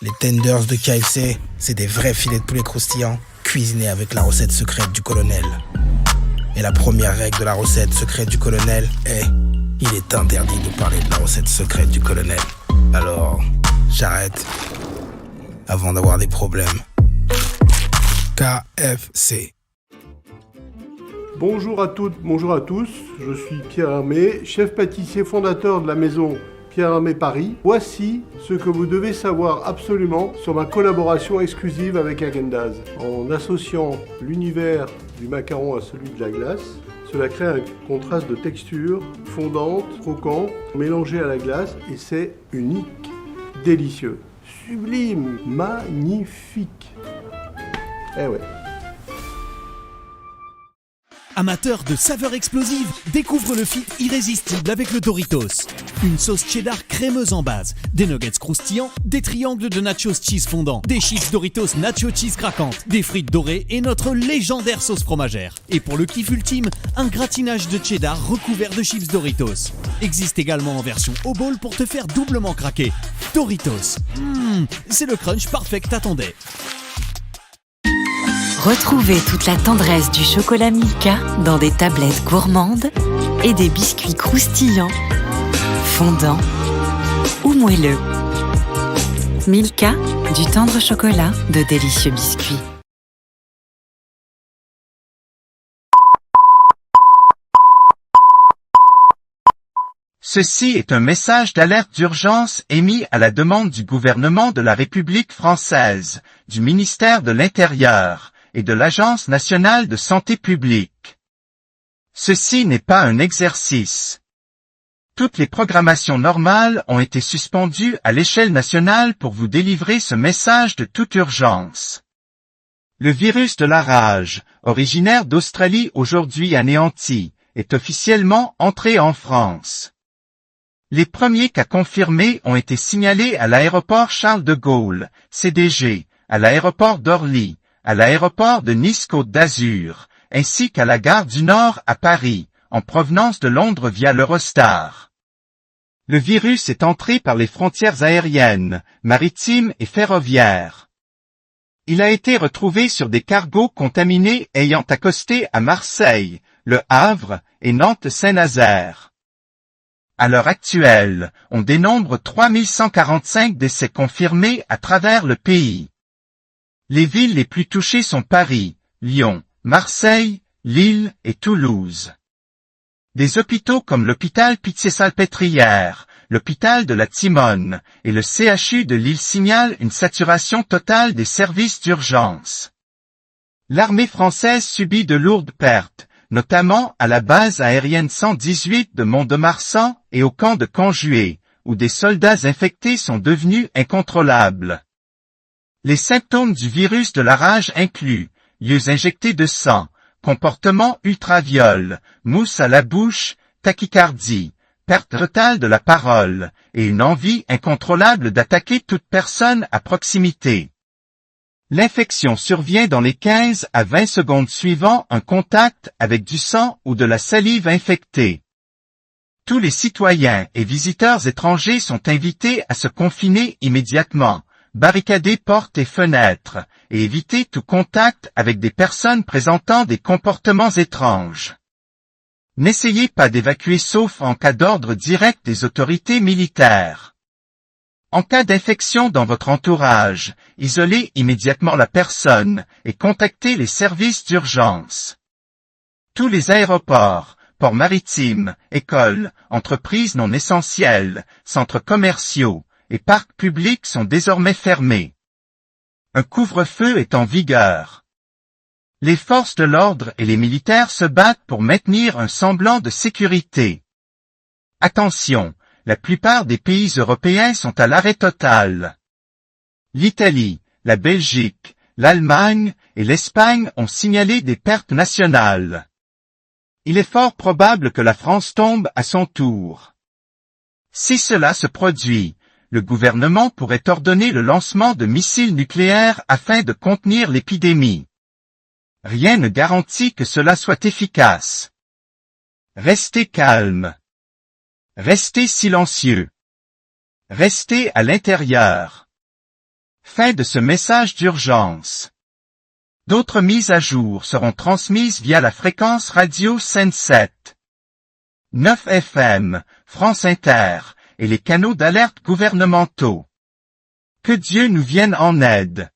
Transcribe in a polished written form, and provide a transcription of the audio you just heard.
Les tenders de KFC, c'est des vrais filets de poulet croustillants, cuisinés avec la recette secrète du colonel. Et la première règle de la recette secrète du colonel est: il est interdit de parler de la recette secrète du colonel. Alors, j'arrête avant d'avoir des problèmes. KFC. Bonjour à toutes, bonjour à tous, je suis Pierre Hermé, chef pâtissier fondateur de la maison Pierre Hermé Paris. Voici ce que vous devez savoir absolument sur ma collaboration exclusive avec Häagen-Dazs. En associant l'univers du macaron à celui de la glace, cela crée un contraste de texture fondante, croquant, mélangé à la glace, et c'est unique, délicieux, sublime, magnifique. Eh ouais. Amateur de saveurs explosives, découvre le feat irrésistible avec le Doritos. Une sauce cheddar crémeuse en base, des nuggets croustillants, des triangles de nachos cheese fondant, des chips Doritos nacho cheese craquantes, des frites dorées et notre légendaire sauce fromagère. Et pour le kiff ultime, un gratinage de cheddar recouvert de chips Doritos. Existe également en version au bol pour te faire doublement craquer. Doritos, c'est le crunch parfait que t'attendais. Retrouvez toute la tendresse du chocolat Milka dans des tablettes gourmandes et des biscuits croustillants, fondants ou moelleux. Milka, du tendre chocolat, de délicieux biscuits. Ceci est un message d'alerte d'urgence émis à la demande du gouvernement de la République française, du ministère de l'Intérieur et de l'Agence nationale de santé publique. Ceci n'est pas un exercice. Toutes les programmations normales ont été suspendues à l'échelle nationale pour vous délivrer ce message de toute urgence. Le virus de la rage, originaire d'Australie aujourd'hui anéanti, est officiellement entré en France. Les premiers cas confirmés ont été signalés à l'aéroport Charles de Gaulle, CDG, à l'aéroport d'Orly, à l'aéroport de Nice-Côte d'Azur, ainsi qu'à la gare du Nord à Paris, en provenance de Londres via l'Eurostar. Le virus est entré par les frontières aériennes, maritimes et ferroviaires. Il a été retrouvé sur des cargos contaminés ayant accosté à Marseille, Le Havre et Nantes-Saint-Nazaire. À l'heure actuelle, on dénombre 3145 décès confirmés à travers le pays. Les villes les plus touchées sont Paris, Lyon, Marseille, Lille et Toulouse. Des hôpitaux comme l'hôpital Pitié-Salpêtrière, l'hôpital de la Timone et le CHU de Lille signalent une saturation totale des services d'urgence. L'armée française subit de lourdes pertes, notamment à la base aérienne 118 de Mont-de-Marsan et au camp de Conjué, où des soldats infectés sont devenus incontrôlables. Les symptômes du virus de la rage incluent yeux injectés de sang, comportement ultraviol, mousse à la bouche, tachycardie, perte totale de la parole et une envie incontrôlable d'attaquer toute personne à proximité. L'infection survient dans les 15 à 20 secondes suivant un contact avec du sang ou de la salive infectée. Tous les citoyens et visiteurs étrangers sont invités à se confiner immédiatement, barricader portes et fenêtres, et éviter tout contact avec des personnes présentant des comportements étranges. N'essayez pas d'évacuer sauf en cas d'ordre direct des autorités militaires. En cas d'infection dans votre entourage, isolez immédiatement la personne et contactez les services d'urgence. Tous les aéroports, ports maritimes, écoles, entreprises non essentielles, centres commerciaux et parcs publics sont désormais fermés. Un couvre-feu est en vigueur. Les forces de l'ordre et les militaires se battent pour maintenir un semblant de sécurité. Attention, la plupart des pays européens sont à l'arrêt total. L'Italie, la Belgique, l'Allemagne et l'Espagne ont signalé des pertes nationales. Il est fort probable que la France tombe à son tour. Si cela se produit, le gouvernement pourrait ordonner le lancement de missiles nucléaires afin de contenir l'épidémie. Rien ne garantit que cela soit efficace. Restez calme. Restez silencieux. Restez à l'intérieur. Fin de ce message d'urgence. D'autres mises à jour seront transmises via la fréquence radio Sen7, 9 FM, France Inter, et les canaux d'alerte gouvernementaux. Que Dieu nous vienne en aide.